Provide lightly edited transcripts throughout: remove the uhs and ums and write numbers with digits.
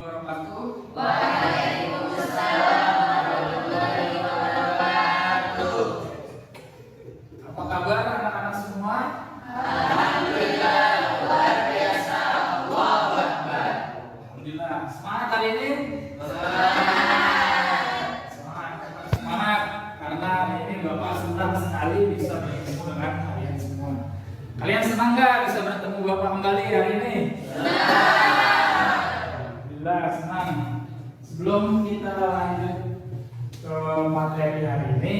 wabarakatuh. Waalaikumsalam warahmatullahi wabarakatuh. Apa kabar anak-anak semua? Alhamdulillah, luar biasa. Allahu Akbar. Alhamdulillah. Semangat hari ini? Semangat karena hari ini Bapak senang sekali bisa bertemu dengan kalian semua. Kalian senang nggak bisa bertemu Bapak kembali hari ini? Alhamdulillah senang. Sebelum kita lanjut ke materi hari ini,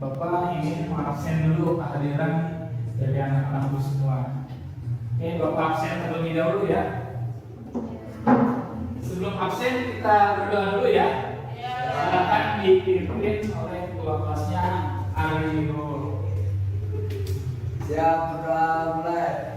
Bapak ingin mengabsen dulu kehadiran dari anak-anakku semua. Oke, Bapak absen terlebih dahulu ya. Sebelum absen kita berdoa dulu ya. Silakan dipimpin oleh ketua kelasnya Arigo. Siap, berdoa mulai.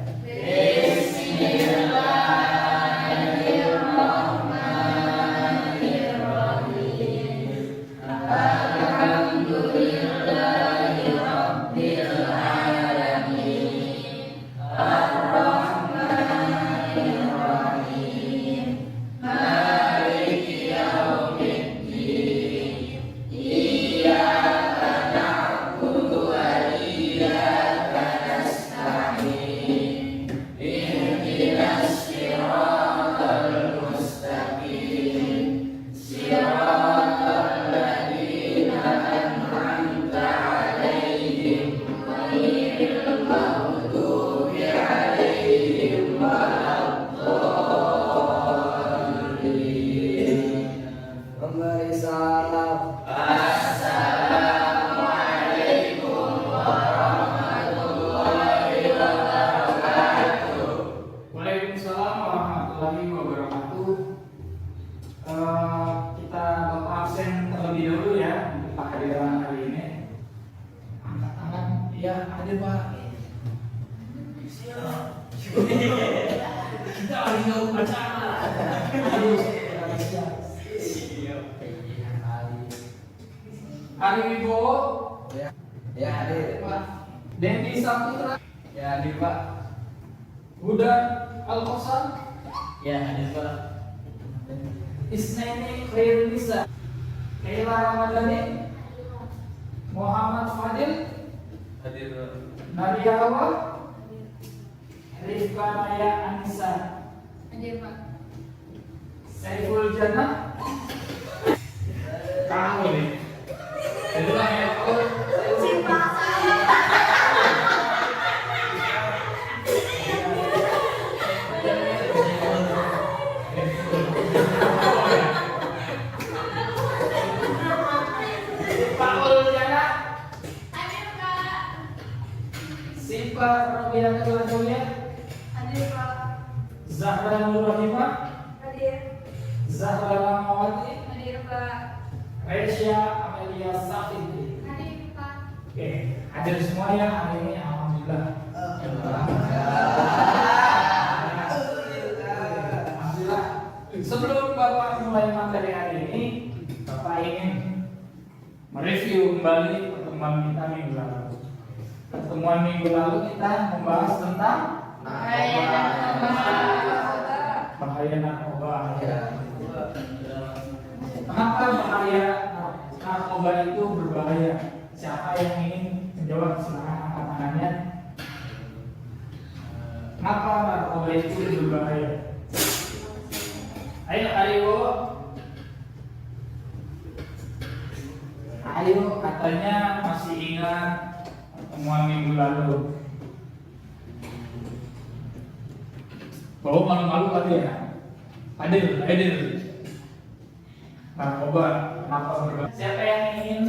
Memberi salam. Waalaikumsalam warahmatullahi wabarakatuh. Kita Bapak absen terlebih dahulu ya untuk kehadiran hari ini. Angkat tangan, ya hadir Pak. Kita hari ini upacara. Hari Wibowo, Ya, hadir. Pak Dendi Saputra, Ya, hadir, Pak. Hudan Al-Kosan, Ya, hadir, Pak. Isnaini Khairunisa, Kaila Ramadhani, Muhammad Fadil, Hadir, Pak. Nadia Hawa, Rifka Naya Anissa, Hadir, Pak. Saiful Jannah. Kamu nih. Jadi lah ya, Paul Jana, Hadir, Pak. Sipa Robiatul Adawiyah, Hadir, Pak. Zahra Nurahimah, Hadir. Zahra Lamawati, Hadir, Pak. Resya Amelia Safiti. Hadir, Pak. Oke, hadir semua ya hari ini, alhamdulillah. Alhamdulillah. Sebelum Bapak mulai materi hari ini, Bapak ingin mereview kembali pertemuan kita minggu lalu. Pertemuan minggu lalu kita membahas tentang bahaya narkoba. Kenapa bahaya narkoba itu berbahaya? Siapa yang ingin menjawab? Silakan angkat tangannya. Kenapa narkoba itu berbahaya? Ayo, katanya masih ingat pertemuan minggu lalu. Bawa malu-malu kali ya. Hadir. Narkoba, kenapa berbahaya? Siapa yang ingin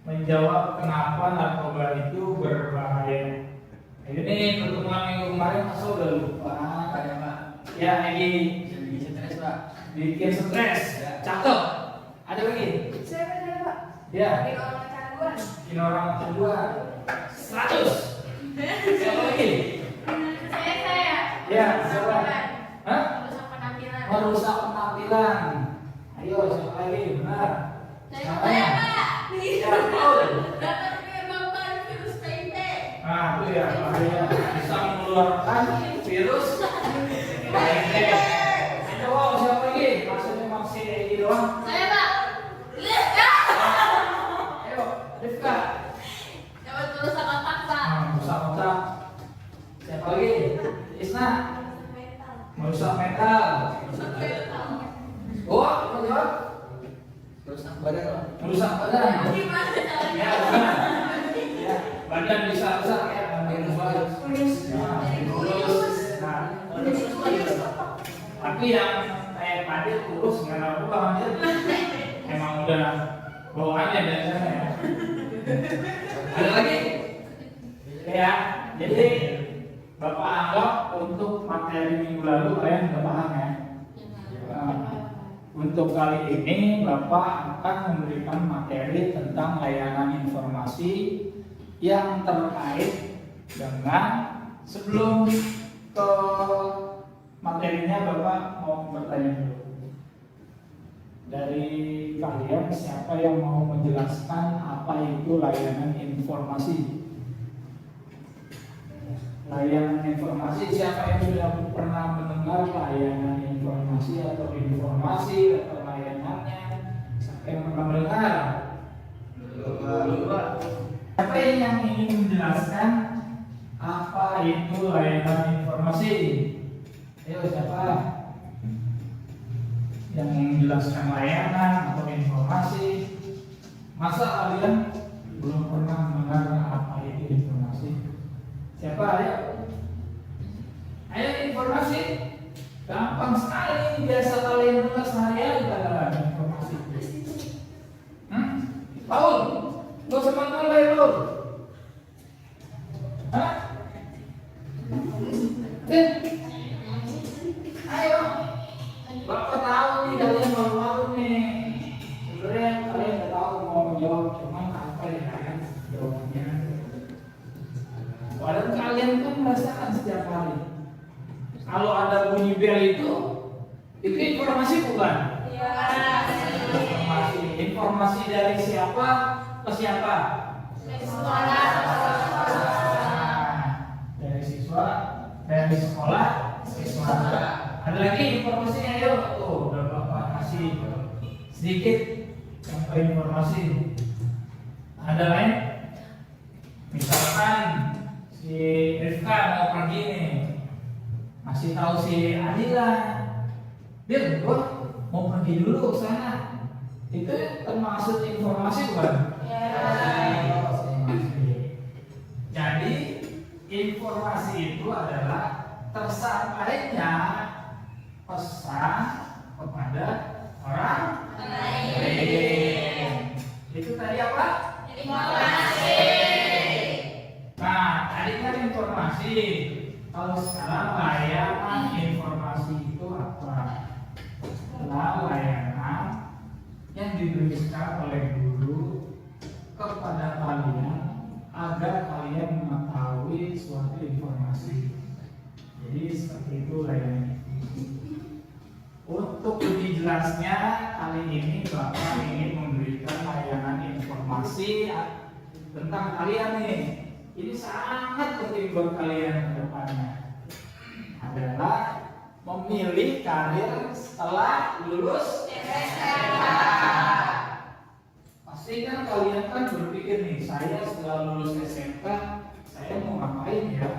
menjawab kenapa narkoba itu berbahaya? Ini pertemuan minggu kemarin masa udah lupa kayak Pak. Ya, Egi. Bikin stres, Pak. Bikin stres. Cakep. Ada lagi? Siapa, Pak? Ya. Bikin orang kecanduan. Bikin orang kecanduan. 100. Siapa lagi? Saya. Ya, siapa? Hah? Merusak penampilan. Merusak penampilan. Ayo, siapa lagi? Benar. Saya, Namanya? Pak. Ya, Paul. Datang ke Bapak virus PIP. Nah, itu ya bahaya. Bisa mengeluarkan virus. Baik. Siapa merusak mental. Oh, apa jawab? Rusak badan Pak. Merusak badan. Gimana caranya? Ya, benar. Ya, badan bisa rusak ya. Tapi yang kayak Fadil kurus nggak apa-apa dia. Emang udah bawaannya dari sana ya. Ada lagi? Ya, jadi Bapak anggap untuk materi minggu lalu kalian udah paham ya. Nah, untuk kali ini Bapak akan memberikan materi tentang layanan informasi yang terkait dengan sebelum ke materinya Bapak mau bertanya dulu. Dari kalian siapa yang mau menjelaskan apa itu layanan informasi? Layanan informasi, siapa yang sudah pernah mendengar layanan informasi atau informasi atau layanannya? Siapa yang pernah mendengar? Belum Pak. Siapa yang ingin menjelaskan apa itu layanan informasi? Ayo siapa yang menjelaskan layanan atau informasi? Masa kalian belum pernah mendengar apa itu informasi? Siapa ayo? Ayo informasi. Gampang sekali, biasa kalian dengar sehari-hari dalam informasi. Paul, lo semangat lah Paul. Hah? Ayo. Bapak tahu nih kalian malu-malu nih. Sebenarnya kalian nggak tahu mau menjawab, cuman apa ya kan jawabannya. Padahal kalian kan merasakan setiap hari. Kalau ada bunyi bel itu informasi bukan? Informasi dari siapa ke siapa? Dari siswa, dari sekolah, siswa. Ada lagi informasinya yuk. Tuh, udah Bapak kasih sedikit informasi. Ada lain? Misalkan si Rifka mau pergi nih, masih tahu si Adila, Bil, gua mau pergi dulu ke sana. Itu termasuk informasi bukan? Jadi informasi itu adalah tersampainya pesan kepada orang lain. Itu tadi apa? Informasi. Nah, tadi kan informasi. Kalau sekarang layanan informasi itu apa? Adalah layanan yang diberikan oleh guru kepada kalian agar kalian mengetahui suatu informasi. Jadi seperti itu layanan. Untuk lebih jelasnya, kali ini Bapak ingin memberikan layanan informasi tentang kalian nih. Ini sangat penting buat kalian ke depannya. Adalah memilih karir setelah lulus SMK. Pasti kan kalian kan berpikir nih, saya setelah lulus SMK, saya mau ngapain ya?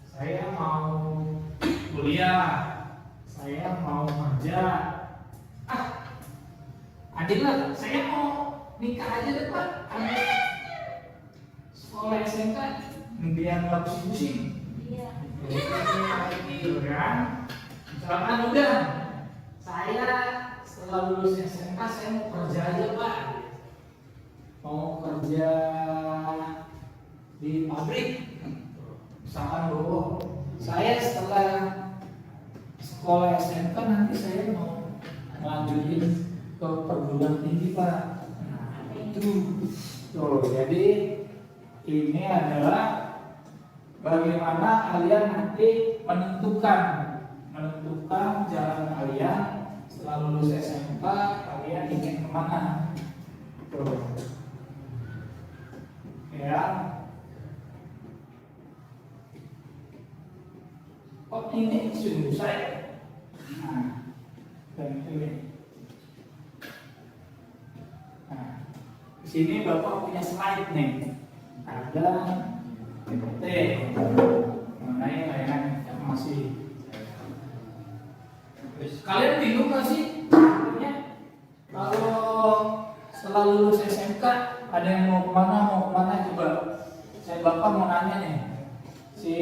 Saya mau kuliah, saya mau kerja. Adillah, saya mau nikah aja deh Pak. Sekolah SMK biar nggak pusing-pusing. Gitu kan? Misalkan udah, saya setelah lulus SMK saya mau kerja aja Pak. Mau kerja di pabrik. Misalkan dulu, saya setelah sekolah SMK nanti saya mau lanjutin ke perguruan tinggi Pak. Nah, itu tuh, jadi ini adalah bagaimana kalian nanti menentukan jalan kalian setelah lulus SMK, kalian ingin kemana? Tuh. Ya. Oh ini sungguh saya. Nah, dan ini. Nah, di sini Bapak punya slide nih. Ada PPT mengenai layanan informasi. Kalian bingung gak sih? Sebenarnya kalau setelah lulus SMK ada yang mau kemana coba. Saya bapak mau nanya nih, si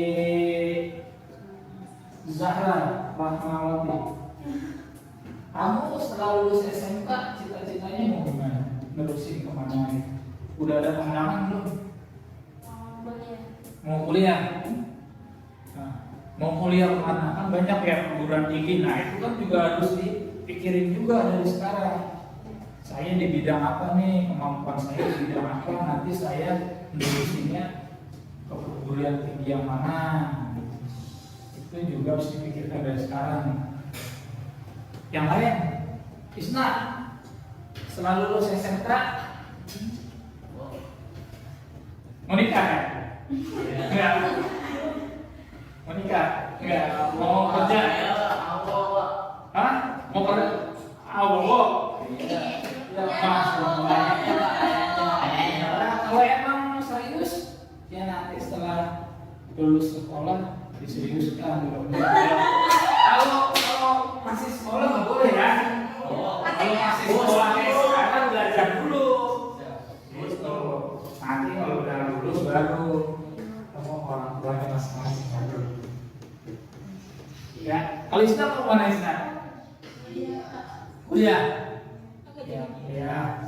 Zahra Rahmawati, kamu setelah lulus SMK cita-citanya mau gimana? Nerusin kemana nih? Udah ada pandangan belum? Mau kuliah? Nah, mau kuliah kemana? Kan banyak ya perguruan tinggi. Nah itu kan juga harus dipikirin juga dari sekarang. Saya di bidang apa nih? Kemampuan saya di bidang apa? Nanti saya nerusinnya ke perguruan tinggi yang mana? Itu juga harus dipikirkan dari sekarang. Yang lain, Isna, setelah lulus SMK mau nikah ya? Enggak. Mau nikah? Enggak. Mau kerja? Hah? Mau kerja? Allah. Ya, kalau emang serius, ya nanti setelah lulus sekolah diseriuskan. Kalau masih sekolah nggak boleh ya. Kalau masih sekolah sekarang belajar dulu. Gitu. Nanti kalau udah lulus baru kamu orang tuanya masing-masing baru. Ya, kalau Isna mau mana Isna? Kuliah. Ya.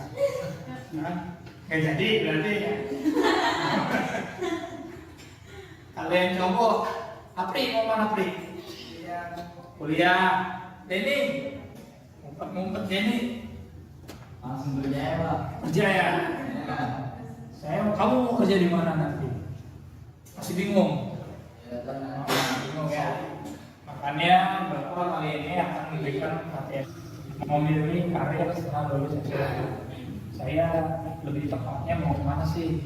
Nggak jadi berarti ya. Kalian cowok, Apri mau mana Apri? Kuliah. Denny, ngumpet Denny. Langsung kerja ya Pak. Kerja ya. Kamu mau kerja di mana nanti? Masih bingung? Bingung ya. Makanya Bapak kali ini akan memberikan pelatihan memilih karir setelah lulus SMK. Saya lebih tepatnya mau kemana sih?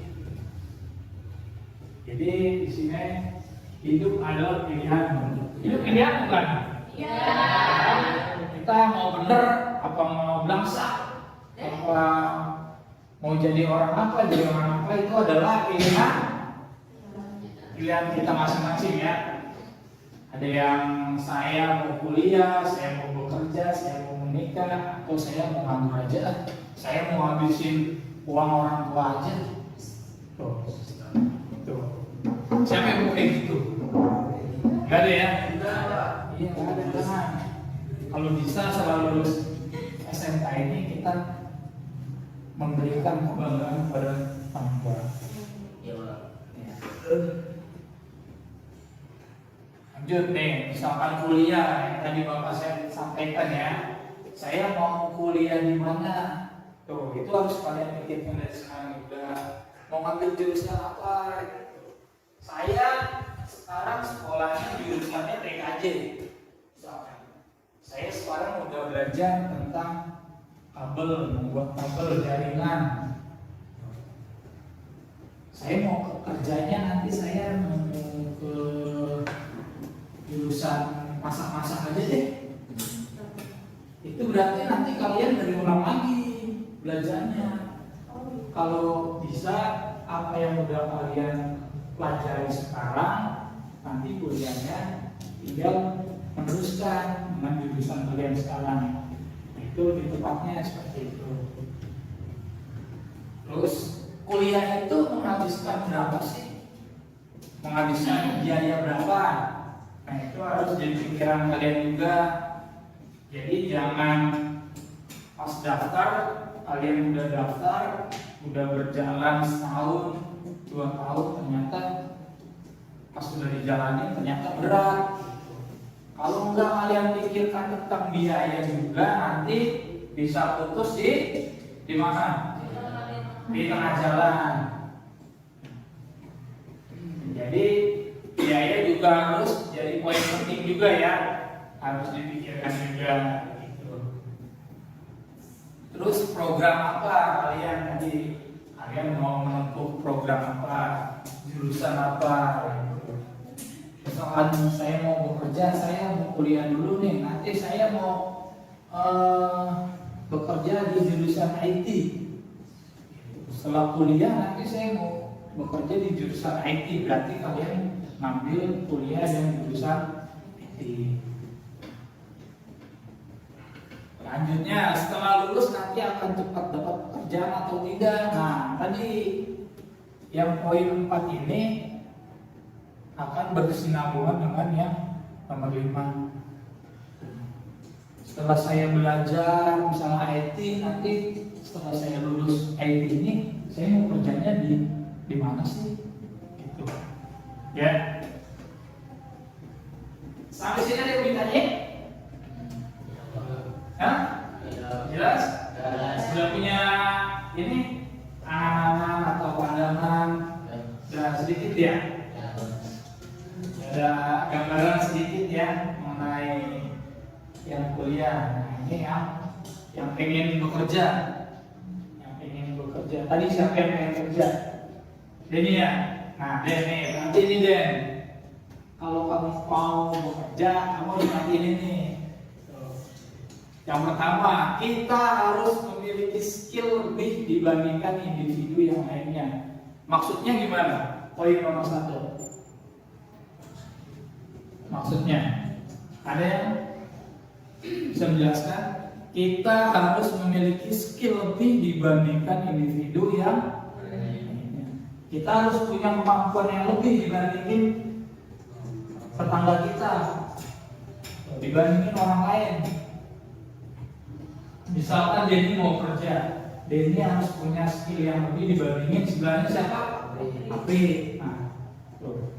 Jadi di sini hidup adalah pilihan. Hidup pilihan bukan? Iya. Kita mau bener apa mau belangsak? Apa mau jadi orang apa, jadi orang apa, itu adalah pilihan kita masing-masing ya. Ada yang saya mau kuliah, saya mau bekerja, saya mau menikah, atau saya mau nganggur aja, saya mau habisin uang orang tua aja. Tuh. Siapa yang mau kayak gitu? Gak ada ya? Iya, gak ada jangan. Kalau bisa setelah lulus SMK ini kita memberikan kebanggaan kepada orang tua. Lanjut nih, misalkan kuliah yang tadi Bapak saya sampaikan ya. Saya mau kuliah di mana? Tuh, itu harus kalian pikirkan dari sekarang juga. Mau ngambil jurusan apa? Saya sekarang sekolahnya jurusannya TKJ. Saya sekarang udah belajar tentang membuat kabel jaringan. Saya mau kerjanya nanti saya mau ke jurusan masak-masak aja deh. Itu berarti nanti kalian dari ulang lagi belajarnya. Kalau bisa apa yang udah kalian pelajari sekarang, nanti kuliahnya tinggal meneruskan dengan jurusan kalian sekarang. Itu lebih tepatnya seperti itu. Terus kuliah itu menghabiskan berapa sih? Menghabiskan biaya berapa? Nah itu harus jadi pikiran kalian juga. Jadi jangan pas daftar, kalian udah daftar, udah berjalan setahun, 2 tahun, ternyata pas sudah dijalani ternyata berat. Kalau enggak kalian pikirkan tentang biaya juga, nanti bisa putus di mana? Di tengah jalan. Jadi biaya juga harus jadi poin penting juga ya, harus dipikirkan juga gitu. Terus program apa kalian tadi? Kalian mau menempuh program apa? Jurusan apa? Gitu. Misalkan saya mau bekerja, saya mau kuliah dulu nih. Nanti saya mau bekerja di jurusan IT. Setelah kuliah nanti saya mau bekerja di jurusan IT. Berarti kalian ngambil kuliah yang jurusan IT. lanjutnya setelah lulus nanti akan cepat dapat pekerjaan atau tidak. Nah, tadi yang poin 4 ini akan berkesinambungan dengan yang nomor 5. Setelah saya belajar misalnya IT, nanti setelah saya lulus IT ini saya mau kerjanya di mana sih? Gitu. Ya. Sampai sini ada yang ditanya? Hah? Jelas? Sudah punya ini angan-angan atau pandangan? Sudah sedikit ya? Ada gambaran sedikit ya mengenai yang kuliah. Nah, ini yang pengen bekerja. Yang pengen bekerja. Tadi siapa yang pengen kerja? Denny ya? Nah, Den nih, nanti ini Den. Kalau kamu mau bekerja, kamu harus perhatiin ini. Yang pertama, kita harus memiliki skill lebih dibandingkan individu yang lainnya. Maksudnya gimana? Poin nomor 1. Maksudnya, ada yang bisa menjelaskan? Kita harus memiliki skill lebih dibandingkan individu yang lainnya. Kita harus punya kemampuan yang lebih dibandingin tetangga kita, dibandingin orang lain. Misalkan Denny mau kerja, Denny harus punya skill yang lebih dibandingin sebelahnya siapa? Apri. Nah, tuh.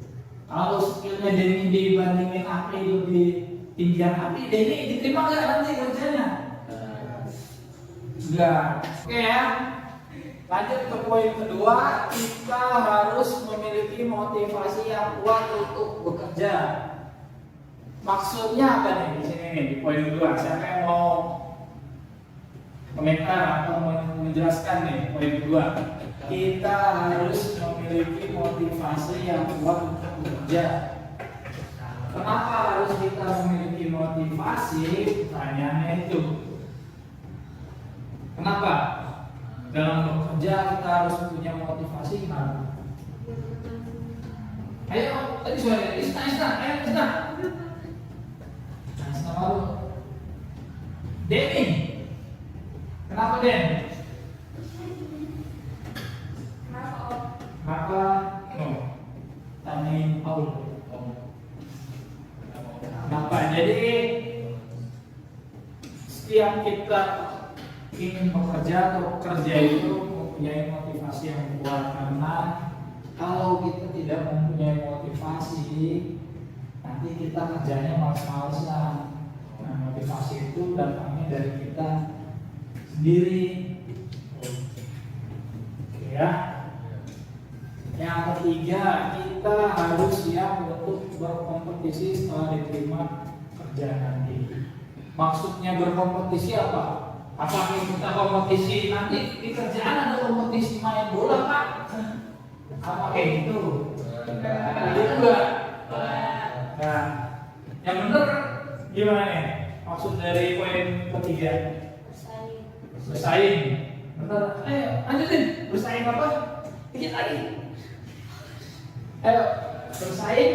Kalau skillnya Denny dibandingin Apri lebih tinggi Apri, Denny diterima nggak nanti kerjanya? Enggak. Oke ya. Lanjut ke poin kedua, kita harus memiliki motivasi yang kuat untuk bekerja. Maksudnya apa nih di sini nih di poin kedua? Siapa yang mau komentar atau menjelaskan nih poin kedua? Kita harus memiliki motivasi yang kuat untuk bekerja. Kenapa harus kita memiliki motivasi? Pertanyaannya itu. Kenapa? Dalam bekerja kita harus punya motivasi kan? Ayo, tadi suara Isna, ayo Isna. Isna malu. Denny, kenapa Den? Kenapa? No, tanyain Paul. Kenapa? Jadi setiap kita ingin bekerja atau bekerja itu mempunyai motivasi yang kuat, karena kalau kita tidak mempunyai motivasi nanti kita kerjanya malas-malasan. Nah, motivasi itu datangnya dari kita sendiri. Oke ya. Yang ketiga, kita harus siap untuk berkompetisi setelah diterima kerja nanti. Maksudnya berkompetisi apa? Apakah kita kompetisi nanti di kerjaan ada kompetisi main bola Pak? Apa kayak gitu? Ada juga. Nah, yang benar gimana nih? Maksud dari poin ketiga? Bersaing. Benar. Ayo lanjutin. Bersaing apa? Dikit lagi. Ayo bersaing.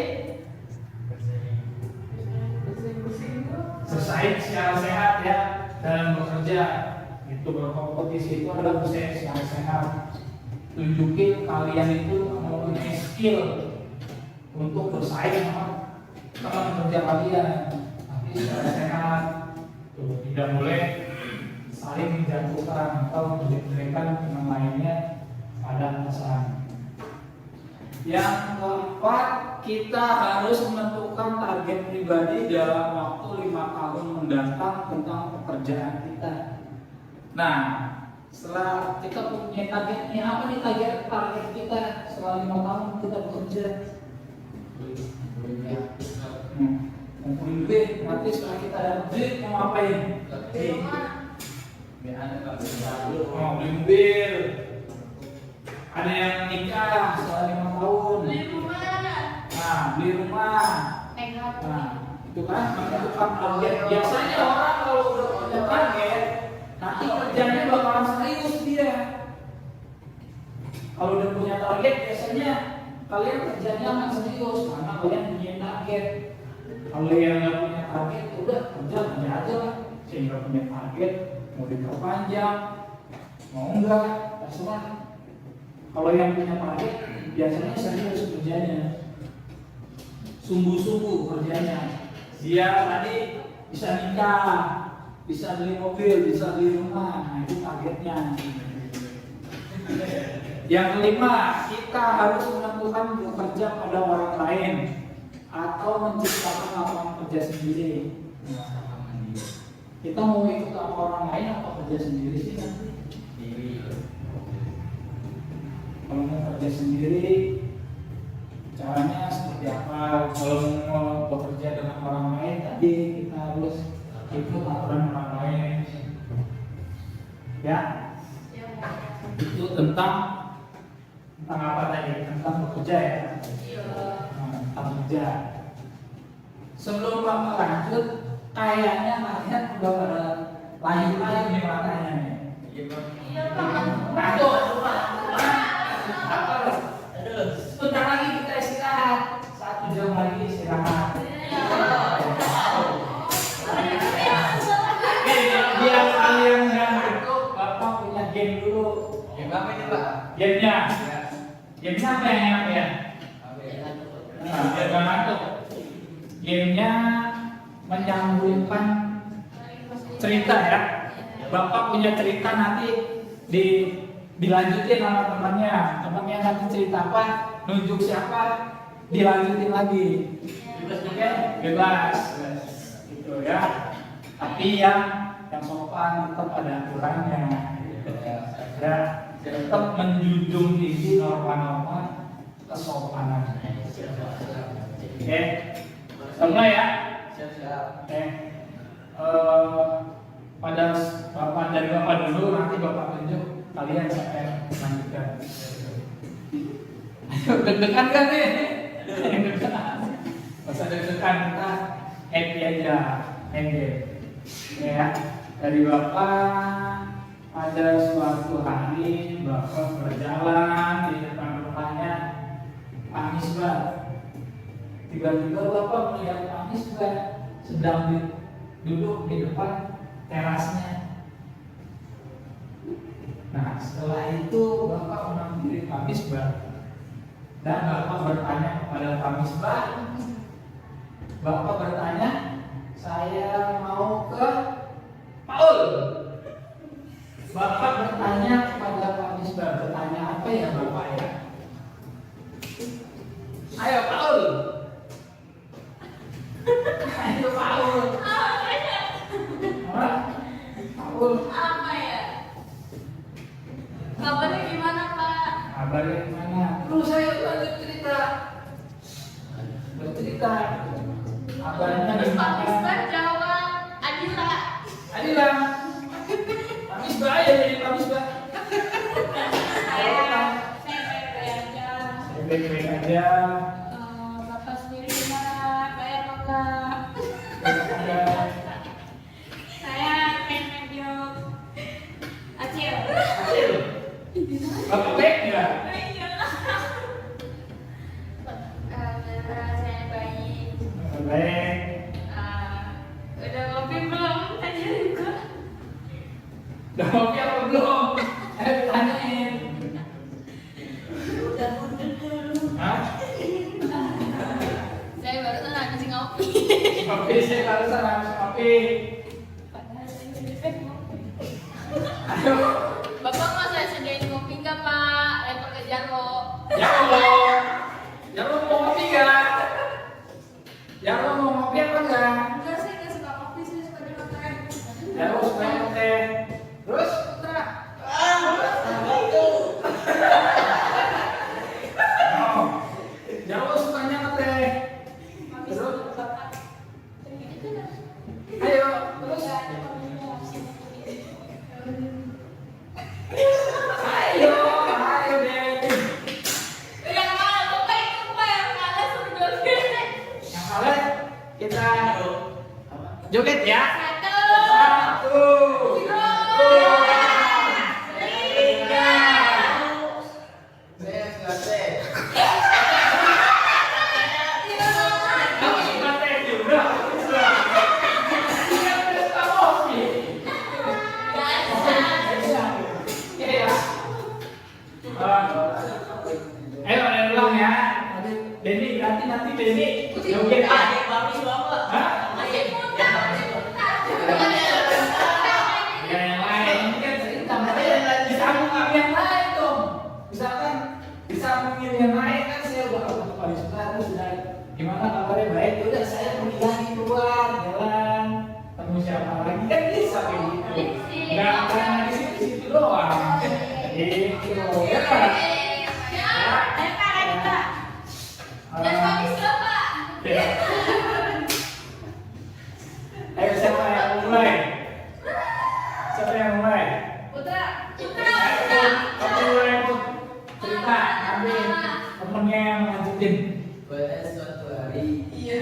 Bersaing secara sehat ya. Dalam bekerja itu berkompetisi itu adalah bersaing secara sehat. Tunjukin kalian itu mempunyai skill untuk bersaing sama teman kerja kalian, tapi secara sehat. Tuh, tidak boleh saling menjatuhkan atau menjelekan yang lainnya pada atasan. Yang keempat, kita harus menentukan target pribadi dalam waktu 5 tahun mendatang tentang pekerjaan kita. Nah, setelah kita punya targetnya, apa nih target kita setelah 5 tahun kita bekerja? Ngumpulin duit, nanti setelah kita dapat duit mau ngapain? Mau beli mobil. Ada yang nikah setelah 5 tahun. Beli rumah. Nah, beli rumah. Nah, itu kan menentukan target. Biasanya orang kalau udah punya target, nanti kerjanya bakalan serius dia. Kalau udah punya target, biasanya kalian kerjanya akan serius karena kalian punya target. Kalau yang nggak punya target, udah kerja aja lah. yang nggak punya target, mau diperpanjang, mau enggak, terserah. Kalau yang punya target, biasanya serius kerjanya, sungguh-sungguh kerjanya. Dia tadi bisa nikah, bisa beli mobil, bisa beli rumah, nah itu targetnya. Yang kelima, kita harus menentukan bekerja pada orang lain atau menciptakan lapangan kerja sendiri. Kita mau ikut sama orang lain atau kerja sendiri sih nanti? Kalau mau kerja sendiri, caranya seperti apa? Kalau mau bekerja dengan orang lain, tadi kita harus ikut aturan orang lain. Ya, itu tentang apa tadi? Tentang bekerja ya. Tentang bekerja. Sebelum Bapak lanjut, kayaknya kalian udah pada layu-layu nih matanya nih. Iya, Pak. Aduh, sebentar lagi kita istirahat. 1 jam lagi istirahat. Biar kalian nggak ngantuk, Bapak punya game dulu. Game apa ini, Pak? Gamenya apa yang enak ya? Nah, biar nggak ngantuk. Gamenya menyambungkan cerita ya. Bapak punya cerita nanti dilanjutin sama temannya nanti cerita apa, nunjuk siapa, dilanjutin lagi. Oke? Bebas. Gitu ya. Tapi yang sopan tetap ada aturannya. Ya, tetap menjunjung tinggi norma-norma kesopanan. Oke. Mulai ya. Oke. Dari Bapak dulu, nanti Bapak tunjuk, kalian saya lanjutkan. Ayo, deg-degan kan nih? Deg-degan. Masa deg-degan, kita happy aja, happy. Ya, dari Bapak pada suatu hari Bapak berjalan di depan rumahnya Pak Misbah. Tiba-tiba Bapak melihat Pak Misbah sedang duduk di depan terasnya. Nah, setelah itu Bapak menghampiri Pak Misbah dan Bapak bertanya kepada Pak Misbah. Bapak bertanya, saya mau ke Paul. Bapak bertanya kepada Pak Misbah, bertanya apa ya Bapak ya? Ayo Paul. Ayo Paul. Paul. Apa ya? Kabarnya gimana, Pak? Kabarnya gimana? Terus saya lanjut cerita. Bercerita. Kabarnya Terus Pak gimana? Misbah jawab, Adila. Adila. Pak Misbah ya jadi Pak Misbah. Saya baik-baik aja. Saya baik-baik aja. Bapak sendiri gimana? Bayar enggak? Ada. Saya pengen yuk. Acil. Hasil. Bapak baik nggak? Iya. Saya baik. Baik. Udah ngopi belum? Tadi juga. Udah ngopi apa belum? Saya tanyain. Udah mundur dulu. Hah? Saya barusan habis ngopi. Kopi saya barusan habis kopi. Padahal saya udah pengen ngopi. Ayo. Bapak mau saya sediain kopi nggak, Pak? Lempar ke Jarwo. Ya Allah. Ya Allah mau ngopi nggak? Ya Allah mau ngopi apa enggak? Enggak, saya nggak suka kopi, saya suka dengan teh. Ya Allah suka teh. Terus? Oh. Ya Allah sukanya teh. Terus? Ayo, terus? Ayo, ayo deh. Yang kalah, Bapak itu Pak yang kalah suruh joget. Yang kalah kita joget ya. Satu, 1, 2, 3. Saya suka teh. Kamu suka teh juga? Iya, udah suka kopi. Jangan di situ doang. Itu ya Pak. Ya. Ayo siapa yang mulai? Siapa yang mulai? Kamu mulai Put. Cerita nanti temennya yang lanjutin. Pada suatu hari Ya.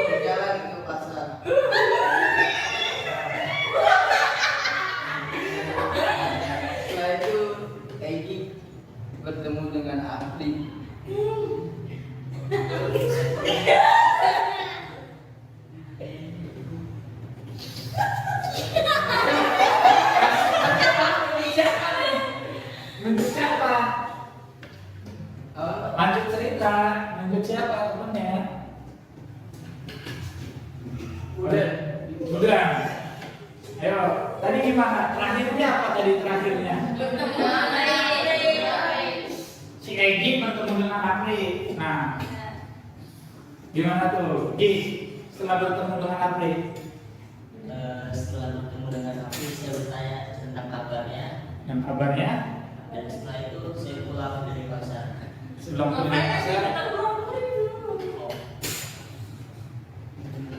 berjalan ke pasar. Setelah itu Egi bertemu dengan Afli. Lanjut siapa? Apa? Lanjut cerita. Lanjut siapa temennya? Udah. Ayo, tadi gimana? Terakhirnya apa tadi terakhirnya? Si Egi bertemu dengan Apri. Nah, gimana tuh? Gi, setelah bertemu dengan Apri. Setelah bertemu dengan Afi, saya bertanya tentang kabarnya, Yang kabarnya? dan setelah itu saya pulang dari pasar. Sebelum pergi pasar.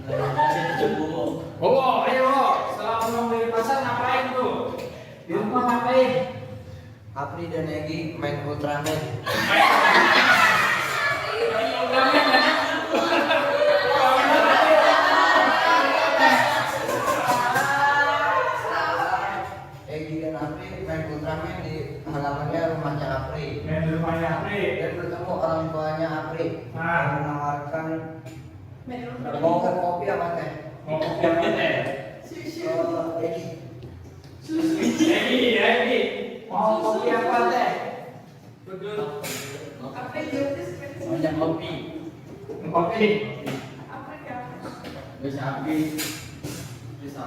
Saya terjebuk. Oh, ayo. Setelah pulang dari pasar ngapain tuh? Di rumah ngapain? Afli dan Egi main Ultraman. Egi dan Afli main Ultraman di halamannya rumahnya Afli. Main di rumahnya Apri. Dan bertemu orang tuanya Afli. Nah. Menawarkan mau ke kopi apa teh? Mau kopi apa teh? Egi. Egi. Mau kopi apa teh? Banyak kopi. Kopi. Bisa Afli. Bisa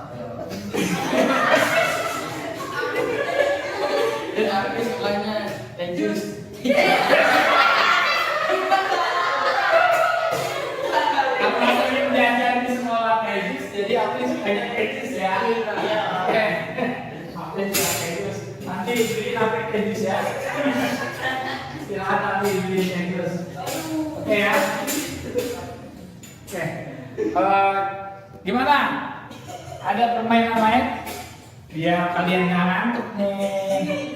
Dan Afi sukanya teh jus. Karena sering belajar di sekolah medis, jadi Apri sukanya medis ya. Iya. Oke. Apri suka medis. Nanti beliin Apri medis ya. Silahkan Apri beliin medis. Oke ya. Oke. Gimana? Ada permainan lain? Biar kalian nggak ngantuk nih.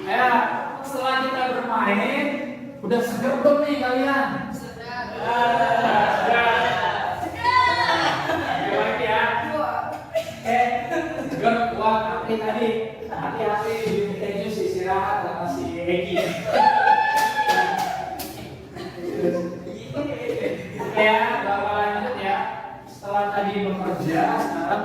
Ya, setelah kita bermain, udah seger belum nih kalian? Lagi ya. Seger kuat Apri tadi. Hati-hati di keju istirahat sama si Egi. Oke ya, Bapak lanjut ya. Setelah tadi bekerja, sekarang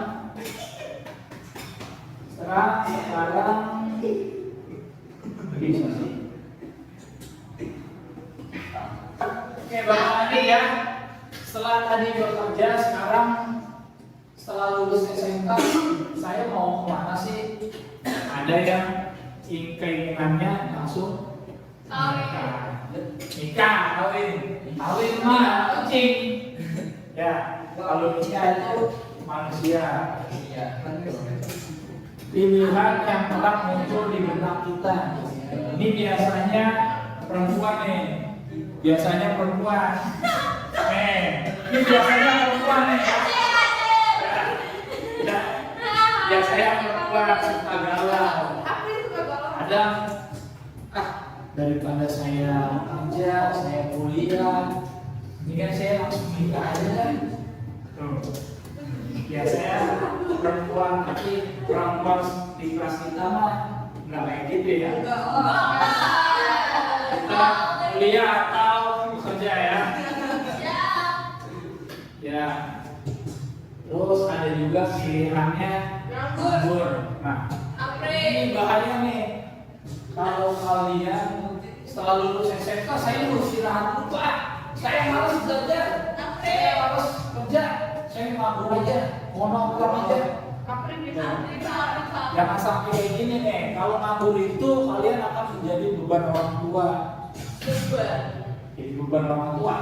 bisa sih. Oke, Bapak lanjut ya. Setelah tadi bekerja, sekarang setelah lulus SMK, saya mau kemana sih? Ada yang keinginannya langsung nikah, kawin mah kucing. Ya, kalau nikah itu manusia. Pilihan yang tetap muncul di benak kita. Ini biasanya perempuan nih. Biasanya perempuan. Ini biasanya perempuan nih. Ya, biasanya perempuan suka galau. Ada daripada saya kerja, saya kuliah, ini kan saya langsung nikah aja kan. Tuh. Biasanya perempuan tapi perempuan di kelas kita mah nggak kayak gitu ya. Kita kuliah atau kerja ya. Ya. Terus ada juga pilihannya nganggur. Nah, ini bahaya nih. Kalau kalian setelah lulus SMK, saya harus istirahat dulu Pak. Saya malas belajar. Saya malas kerja. Saya nganggur aja. Mau nongkrong aja. Jangan sampai kayak gini nih. Kalau nganggur itu kalian akan menjadi beban orang tua. Jadi beban orang tua.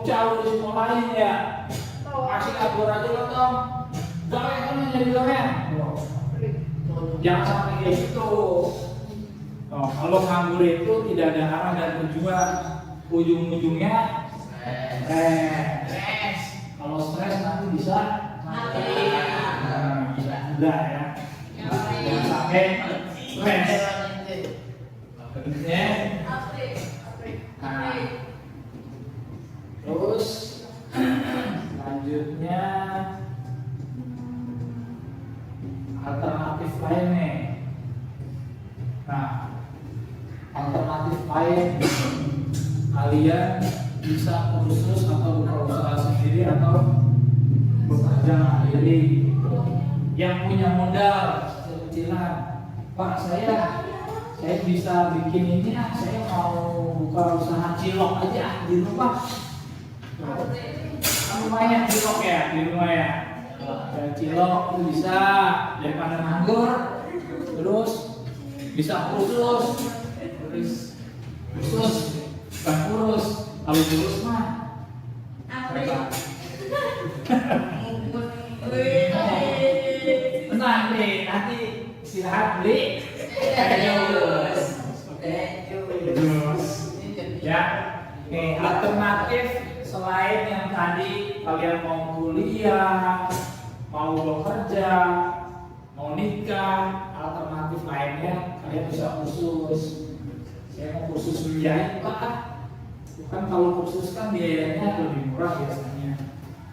Jauh di sekolah lain ya. Masih nganggur aja lo Tom. Doain kan jadi doain. Jangan sampai kayak gitu. Oh, kalau nganggur itu tidak ada arah dan tujuan. Ujung-ujungnya stres. Kalau stres nanti bisa mati. Bisa juga ya. Jangan sampai stres. Ya. Nah, terus selanjutnya alternatif lain nih. Nah, alternatif lain kalian bisa kursus atau buka usaha sendiri atau bekerja mandiri. Yang punya modal kecil-kecilan, Pak saya bisa bikin ini ya, saya mau buka usaha cilok aja di rumah. Lumayan cilok ya di rumah ya. Dan cilok itu bisa daripada nganggur, terus bisa kursus, bukan kurus, kalau kurus mah tenang deh, nanti istirahat beli terus ya. Oke, alternatif selain yang tadi kalian mau kuliah, mau bekerja, mau nikah, alternatif lainnya kalian bisa kursus. Saya mau kursus menjahit Pak. Bukan kalau kursus kan biayanya lebih murah biasanya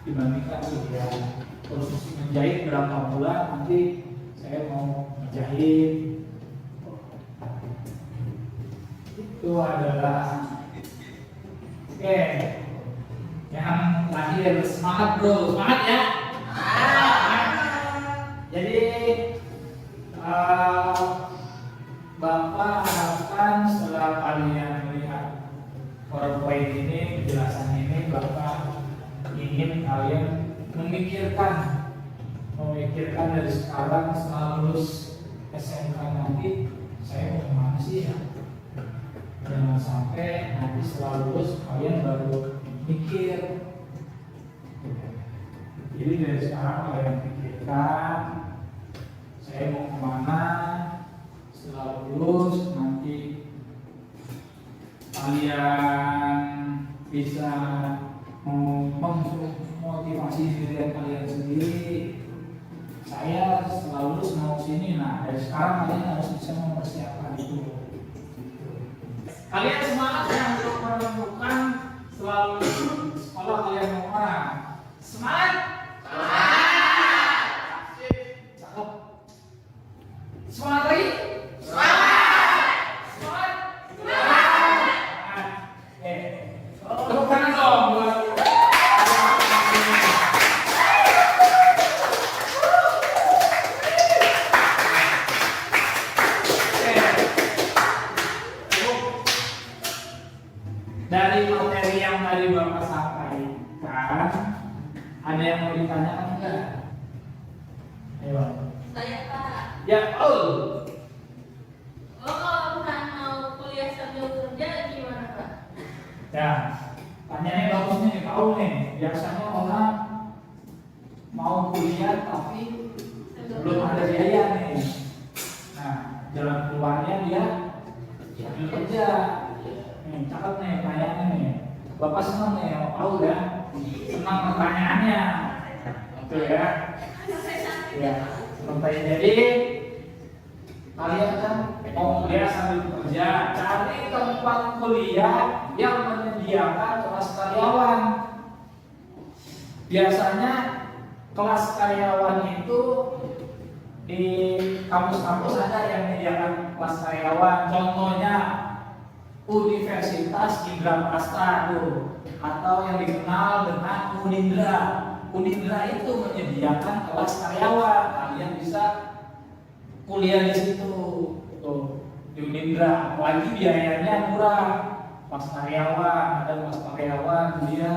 dibandingkan kuliah. Kursus menjahit berapa bulan nanti saya mau menjahit. Itu adalah oke. Yang terakhir semangat bro, semangat ya. Jadi Bapak harapkan setelah kalian melihat PowerPoint ini, penjelasan ini, Bapak ingin kalian memikirkan dari sekarang setelah lulus SMK nanti saya mau kemana sih ya. Jangan sampai nanti setelah lulus kalian baru mikir. Jadi dari sekarang kalian pikirkan saya mau kemana setelah lulus, nanti kalian bisa memotivasi diri kalian sendiri. Saya setelah lulus mau sini, nah dari sekarang kalian harus bisa mempersiapkan itu. Kalian semangat ya untuk menentukan setelah lulus sekolah kalian mau mana? Semangat! Cakep. Semangat lagi? Tepuk tangan dong buat dari materi yang tadi Bapak sampaikan, ada yang mau ditanyakan enggak? Ayo. Saya Pak. Ya, Oh, kalau bukan mau kuliah sambil kerja gimana Pak? Ya, tanyanya bagus nih, kau nih. Biasanya orang mau kuliah tapi belum ada biaya nih. Nah, jalan keluarnya dia sambil kerja. Nih, cakep nih pertanyaannya nih. Bapak senang nih, mau tahu ya? Senang pertanyaannya. Betul ya? Ya, sampai jadi kalian kan mau kuliah sambil bekerja, cari tempat kuliah yang menyediakan kelas karyawan. Biasanya kelas karyawan itu di kampus-kampus ada yang menyediakan kelas karyawan. Contohnya Universitas Indraprasta tuh, atau yang dikenal dengan Unindra. Unindra itu menyediakan kelas karyawan. Kalian bisa kuliah di situ. Tuh, di Unindra. Apalagi biayanya murah. Kelas karyawan, ada kelas karyawan dia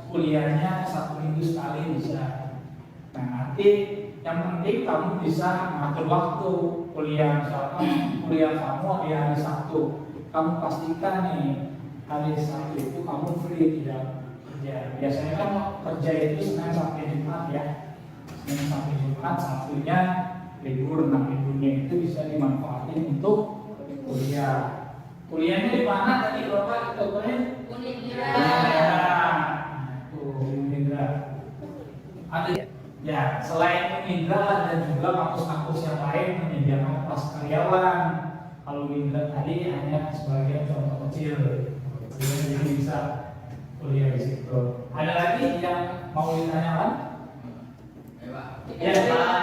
kuliahnya 1 minggu sekali bisa. Nah, nanti yang penting kamu bisa mengatur waktu kuliah. Misalkan kuliah kamu di hari Sabtu, kamu pastikan nih hari Sabtu itu kamu free, tidak kerja. Biasanya kan kerja itu Senin sampai Jumat ya. Senin sampai Jumat, Sabtunya libur. Nah, liburnya itu bisa dimanfaatin untuk kuliah. Kuliahnya di mana tadi Bapak contohnya? Unindra. Nah, tuh Unindra. Ada ya, selain Unindra dan juga kampus-kampus yang lain menyediakan kelas karyawan. Kalau Unindra tadi hanya sebagai contoh kecil. Jadi bisa kuliah di situ. Ada lagi yang mau ditanyakan? Ya, Pak.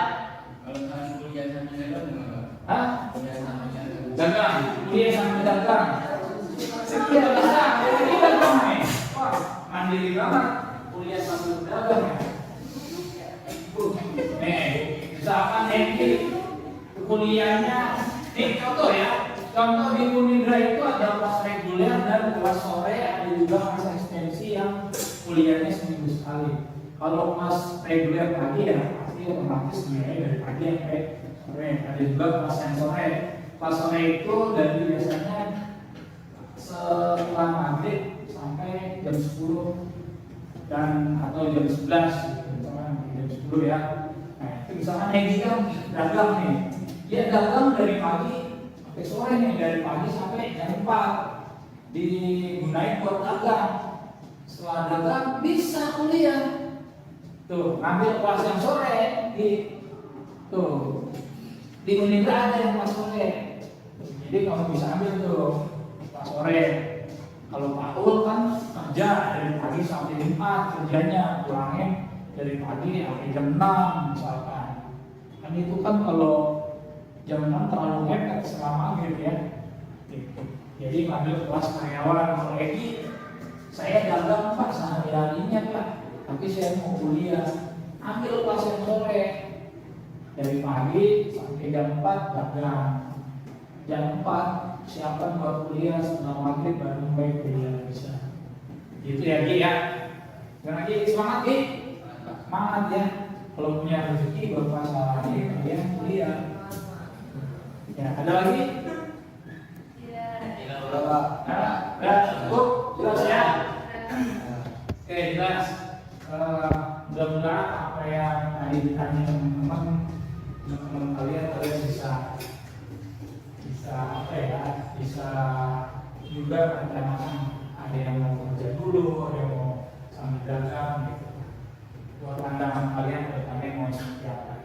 Kalau kalian kuliah sambil dagang gimana? Hah? Kuliah sambil dagang. Dagang, kuliah sambil dagang. Iya bisa, jadi dagang nih. Wah, mandiri banget. Kuliah sambil dagang ya. Nih, misalkan Henry kuliahnya, nih contoh ya. Contoh di Unindra itu ada kelas reguler dan kelas sore, ada juga kelas ekstensi yang kuliahnya seminggu sekali. Kalau kelas reguler pagi ya pasti otomatis mulai dari pagi sampai sore. Ada juga kelas yang sore. Kelas sore itu dari biasanya setelah maghrib sampai jam 10 dan atau jam 11 gitu. Misalkan jam 10 ya. Nah, itu misalkan Hegi kan dagang nih. Dia dagang dari pagi sampai sore nih, dari pagi sampai jam 4. Digunain buat dagang. Setelah dagang bisa kuliah. Tuh, ambil kelas yang sore di tuh di Unindra ada yang kelas sore. Jadi kamu bisa ambil tuh kelas sore. Kalau Pak Ul kan kerja dari pagi sampai jam 4 kerjanya, pulangnya dari pagi sampai jam 6 misalkan. Kan itu kan kalau jam 6 terlalu mepet selama maghrib ya. Jadi ambil kelas karyawan. Kalau Egi, saya dagang Pak sehari-harinya Pak, tapi saya mau kuliah, ambil kelas yang sore dari pagi sampai jam 4 dagang, jam 4 siapkan buat kuliah, setelah maghrib baru mulai kuliah bisa. Gitu ya Ki ya. Dan lagi semangat Ki, semangat ya. Kalau punya rezeki berpasangan kalian kuliah. Ya ada lagi? Udah cukup jelas ya. Oke jelas. Mudah-mudahan apa yang tadi ditanya teman-teman kalian bisa apa ya, bisa juga rencanakan. Ada yang mau kerja dulu, ada yang mau sambil dagang gitu. Buat pandangan kalian bertanya mau seperti apa.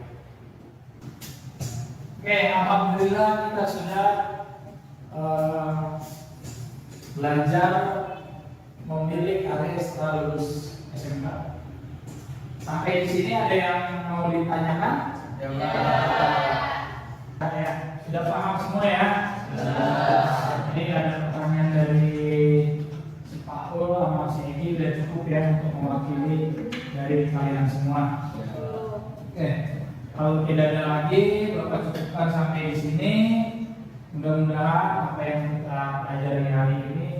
Oke, alhamdulillah kita sudah belajar memilih karir setelah lulus SMK. Sampai di sini ada yang mau ditanyakan? Ya, sudah paham semua ya? Jadi ada pertanyaan dari si Pak Ul sama si Egi udah cukup ya untuk mewakili dari kalian semua. Oke, kalau tidak ada lagi, Bapak cukupkan sampai di sini. Mudah-mudahan apa yang kita pelajari hari ini